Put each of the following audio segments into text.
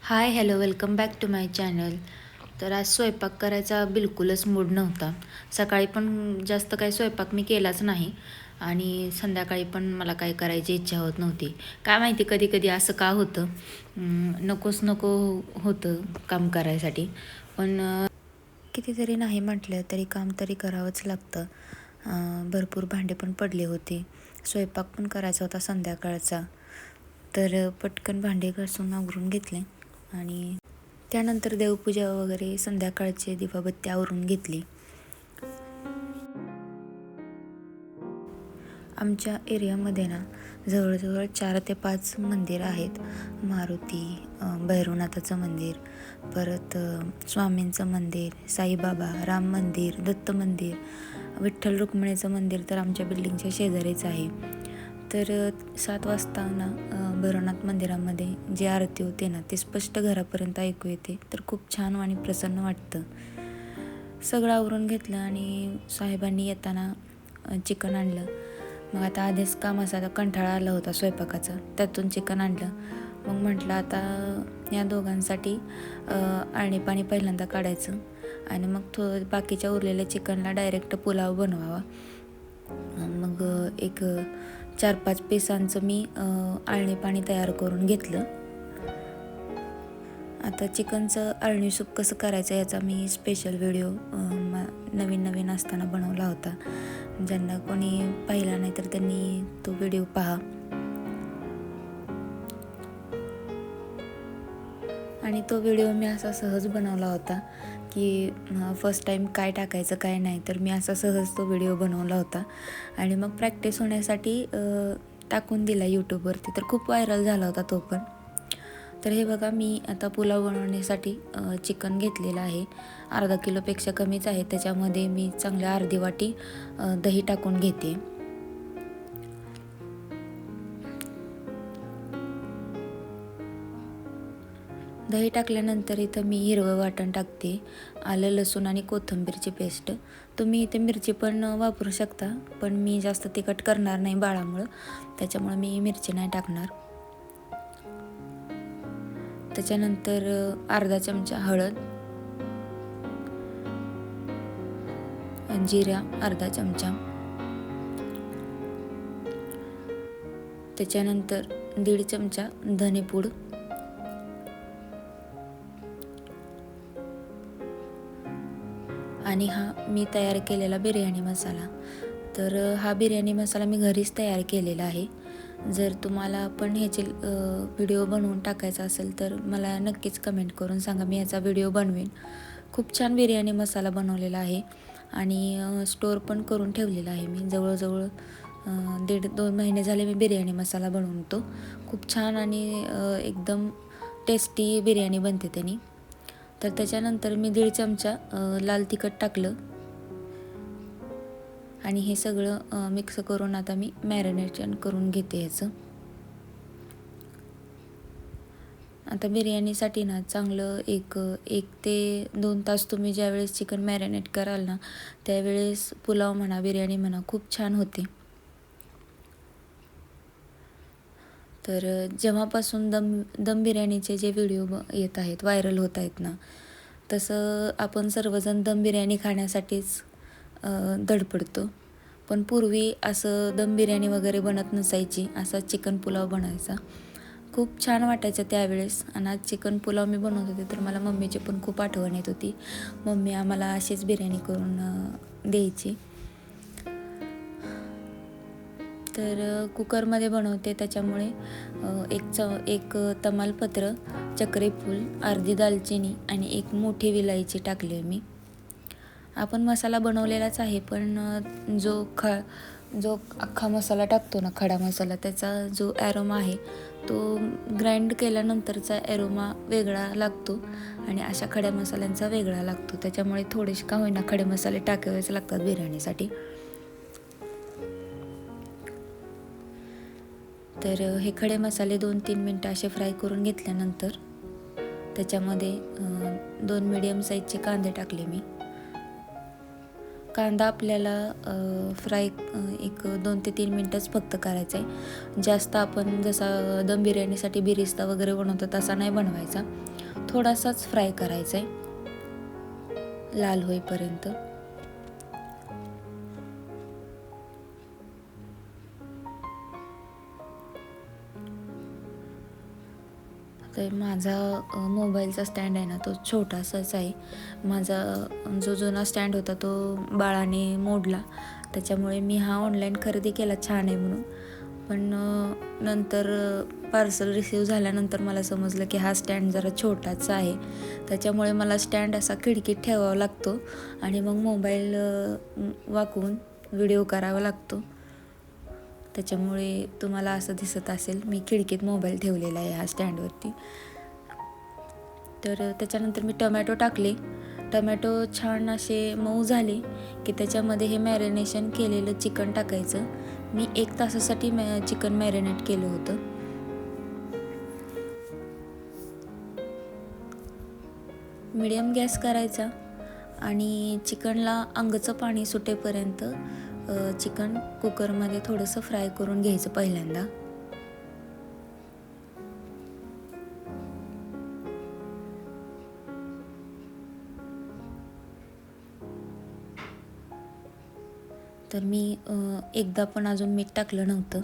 High hello welcome back to my channel. तर आज स्वयंपाक करायचा बिलकुलच मूड नव्हता. सकाळी पण जास्त काही स्वयंपाक मी केलाच नाही आणि संध्याकाळी पण मला काही करायची इच्छा होत नव्हती. काय माहिती कधी कधी असं का होतं, नकोच नको होतं काम करायसाठी. पण कितीतरी नाही म्हटलं तरी काम तरी करावंच लागतं. भरपूर भांडे पण पडले होते, स्वयंपाक पण करायचा होता संध्याकाळचा. तर पटकन भांडे घासून आवरून घेतले आणि त्यानंतर देवपूजा वगैरे संध्याकाळचे दिवाबत्ती आवरून घेतली. आमच्या एरियामध्ये ना जवळजवळ 4 ते 5 मंदिर आहेत. मारुती, भैरवनाथाचं मंदिर, परत स्वामींचं मंदिर, साईबाबा, राम मंदिर, दत्त मंदिर, विठ्ठल रुक्मिणीचं मंदिर तर आमच्या बिल्डिंगच्या शेजारीच आहे. तर 7 वाजता ना भैरवनाथ मंदिरामध्ये जी आरती होते ना ती स्पष्ट घरापर्यंत ऐकू येते. तर खूप छान आणि प्रसन्न वाटतं. सगळं आवरून घेतलं आणि साहेबांनी येताना चिकन आणलं. मग आता आधीच कामाचा कंटाळा आला होता स्वयंपाकाचा, त्यातून चिकन आणलं. मग म्हटलं आता या दोघांसाठी आळणी पाणी पहिल्यांदा काढायचं आणि मग बाकीच्या उरलेल्या चिकनला डायरेक्ट पुलाव बनवावा. मग एक 4-5 पिसांचं मी आळणी पाणी तयार करून घेतलं. आता चिकनचं आळणी सूप कसं करायचं याचा मी स्पेशल व्हिडिओ नवीन असताना बनवला होता. ज्यांना कोणी पाहिला नाही तर त्यांनी तो व्हिडिओ पहा. आणि तो व्हिडिओ मी असा सहज बनवला होता की फर्स्ट टाईम काय टाकायचं काय नाही, तर मी असा सहज तो व्हिडिओ बनवला होता आणि मग प्रॅक्टिस होण्यासाठी टाकून दिला यूट्यूबवरती. तर खूप व्हायरल झाला होता तो पण. तर हे बघा, मी आता पुलाव बनवण्यासाठी चिकन घेतलेलं आहे. अर्धा किलोपेक्षा कमीच आहे. त्याच्यामध्ये मी चांगल्या अर्धी वाटी दही टाकून घेते. दही टाकल्यानंतर इथं मी हिरवं वाटण टाकते, आलं लसूण आणि कोथिंबीरची पेस्ट. तुम्ही इथे मिरची पण वापरू शकता, पण मी जास्त तिखट करणार नाही बाळामुळं, त्याच्यामुळे मी मिरची नाही टाकणार. त्याच्यानंतर अर्धा चमचा हळद, जिरा अर्धा चमचा, त्याच्यानंतर 1.5 चमचा धनेपूड, आणि हा मी तयार केलेला बिर्याणी मसाला. तर हा बिर्याणी मसाला मी घरीच तयार केलेला आहे. जर तुम्हाला पण ह्याचे व्हिडिओ बनवून टाकायचा असेल तर मला नक्कीच कमेंट करून सांगा, मी याचा व्हिडिओ बनवेन. खूप छान बिर्याणी मसाला बनवलेला आहे आणि स्टोअर पण करून ठेवलेला आहे मी. जवळजवळ 1.5-2 महिने झाले मी बिर्याणी मसाला बनवतो. खूप छान आणि एकदम टेस्टी बिर्याणी बनते त्याने. तर त्याच्यानंतर मी 1.5 चमचा लाल तिखट टाकलं आणि हे सगळं मिक्स करून आता मी मॅरिनेशन करून घेते ह्याचं. आता बिर्याणीसाठी ना चांगलं एक 1 ते 2 तास तुम्ही ज्यावेळेस चिकन मॅरिनेट कराल ना त्यावेळेस पुलाव म्हणा, बिर्याणी म्हणा, खूप छान होते. तर जेव्हापासून दम बिर्याणीचे जे व्हिडिओ येत आहेत, व्हायरल होत आहेत ना, तसं आपण सर्वजण दम बिर्याणी खाण्यासाठीच धडपडतो. पण पूर्वी असं दम बिर्याणी वगैरे बनत नसायची, असा चिकन पुलाव बनायचा. खूप छान वाटायचं त्यावेळेस. आणि आज चिकन पुलाव मी बनवत होते तर मला मम्मीची पण खूप आठवण येत होती. मम्मी आम्हाला अशीच बिर्याणी करून द्यायची. तर कुकरमध्ये बनवते त्याच्यामुळे एक तमालपत्र, चक्रीफूल, अर्धी दालचिनी आणि 1 मोठी विलायची टाकली मी. आपण मसाला बनवलेलाच आहे, पण जो अख्खा मसाला टाकतो ना, खडा मसाला, त्याचा जो ॲरोमा आहे तो ग्राइंड केल्यानंतरचा ॲरोमा वेगळा लागतो आणि अशा खड्या मसाल्यांचा वेगळा लागतो. त्याच्यामुळे थोडेसे का होईना खडे मसाले टाकावेच लागतात बिर्याणीसाठी. तर हे खडे मसाले 2-3 मिनटं असे फ्राय करून घेतल्यानंतर त्याच्यामध्ये 2 मीडियम साईजचे कांदे टाकले मी. कांदा आपल्याला फ्राय एक 2 ते 3 मिनटंच फक्त करायचं आहे. जास्त आपण जसा दम बिर्याणीसाठी बिरिस्ता वगैरे बनवतो तसा नाही बनवायचा, थोडासाच फ्राय करायचा आहे लाल होईपर्यंत. तर माझा मोबाईलचा स्टँड आहे ना तो छोटासाच आहे. माझा जो जुना स्टँड होता तो बाळाने मोडला, त्याच्यामुळे मी हा ऑनलाईन खरेदी केला छान आहे म्हणून. पण नंतर पार्सल रिसीव झाल्यानंतर मला समजलं की हा स्टँड जरा छोटाचा आहे, त्याच्यामुळे मला स्टँड असा खिडकीत ठेवावा लागतो आणि मग मोबाईल वाकवून व्हिडिओ करावा लागतो. त्याच्यामुळे तुम्हाला असं दिसत असेल मी खिडकीत मोबाईल ठेवलेला आहे ह्या स्टँडवरती. तर त्याच्यानंतर मी टमॅटो टाकले. टमॅटो छान असे मऊ झाले की त्याच्यामध्ये हे मॅरिनेशन केलेलं चिकन टाकायचं. मी 1 तासासाठी चिकन मॅरिनेट केलं होतं. मीडियम गॅस करायचा आणि चिकनला अंगचं पाणी सुटेपर्यंत चिकन कुकरमध्ये थोडंसं फ्राय करून घ्यायचं पहिल्यांदा. तर मी एकदा पण अजून मीठ टाकलं नव्हतं,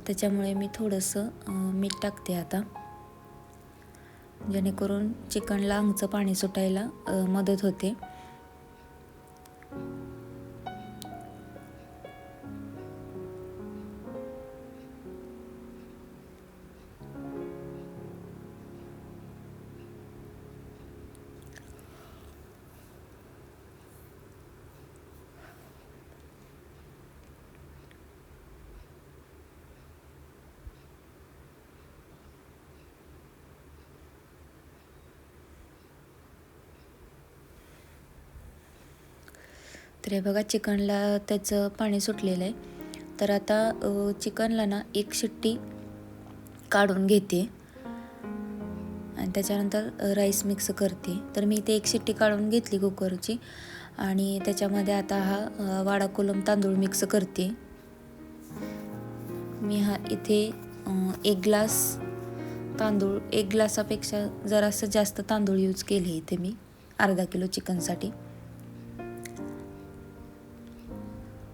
त्याच्यामुळे मी थोडंसं मीठ टाकते आता, जेणेकरून चिकनला अंगचं पाणी सुटायला मदत होते. तर हे बघा चिकनला त्याचं पाणी सुटलेलं आहे. तर आता चिकनला ना 1 शिट्टी काढून घेते आणि त्याच्यानंतर राईस मिक्स करते. तर मी इथे 1 शिट्टी काढून घेतली कुकरची आणि त्याच्यामध्ये आता हा वाडा कोलम तांदूळ मिक्स करते. मी हा इथे 1 ग्लास तांदूळ, 1 ग्लासापेक्षा जरासं जास्त तांदूळ यूज केले इथे मी अर्धा किलो चिकनसाठी.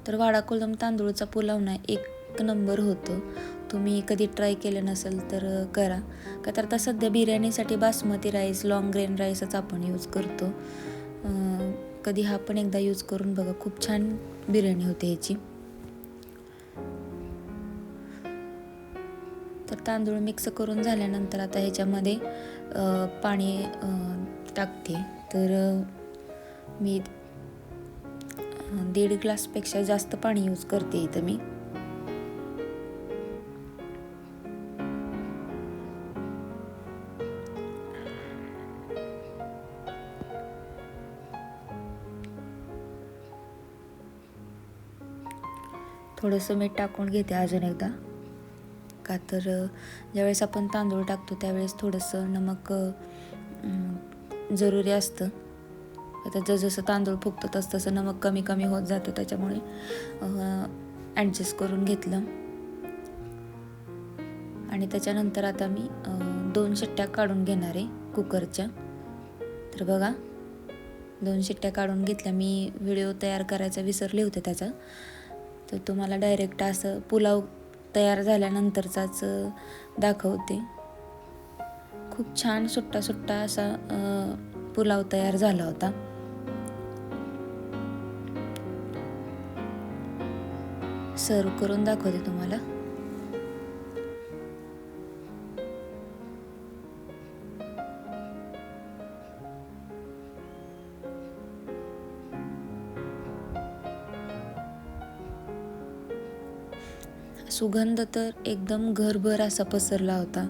तर वाडा कोलम तांदूळचा पुलाव ना 1 नंबर होतो. तुम्ही कधी ट्राय केलं नसेल तर करा. का तर आता सध्या बिर्याणीसाठी बासमती राईस, लॉंग ग्रेन राईसच आपण यूज करतो. कधी हा पण एकदा यूज करून बघा, खूप छान बिर्याणी होते ह्याची. तर तांदूळ मिक्स करून झाल्यानंतर आता ह्याच्यामध्ये पाणी टाकते. तर मी 1.5 ग्लासपेक्षा जास्त पाणी यूज करते इथं मी. थोडंसं मीठ टाकून घेते अजून एकदा, का तर ज्यावेळेस आपण तांदूळ टाकतो त्यावेळेस थोडंसं नमक जरुरी असतं. आता जसं तांदूळ फुगतं तसं नमक कमी कमी होत जातं, त्याच्यामुळे ॲडजस्ट करून घेतलं. आणि त्याच्यानंतर आता मी 2 शिट्ट्या काढून घेणार आहे कुकरच्या. तर बघा 2 शिट्ट्या काढून घेतल्या. मी व्हिडिओ तयार करायचा विसरले होते त्याचा, तर तुम्हाला डायरेक्ट असं पुलाव तयार झाल्यानंतरचाच दाखवते. खूप छान सुट्टा सुट्टा असा पुलाव तयार झाला होता. सर्व करून दाखवते तुम्हाला. सुगंध तर एकदम घरभर असा पसरला होता.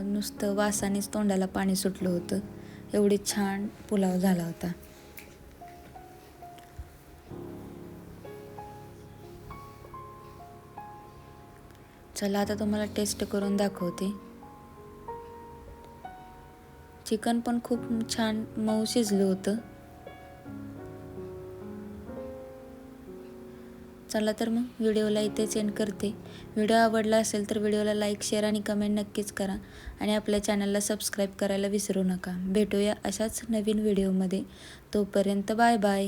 नुसतं वासानेच तोंडाला पाणी सुटलं होतं, एवढी छान पुलाव झाला होता. चला आता तुम्हाला टेस्ट करून दाखवते. चिकन पण खूप छान मऊ शिजलं होतं. चला तर मग व्हिडिओला इथेच एंड करते. व्हिडिओ आवडला असेल तर व्हिडिओला लाईक, शेअर आणि कमेंट नक्कीच करा आणि आपल्या चॅनलला सबस्क्राईब करायला विसरू नका. भेटूया अशाच नवीन व्हिडिओमध्ये. तोपर्यंत बाय बाय.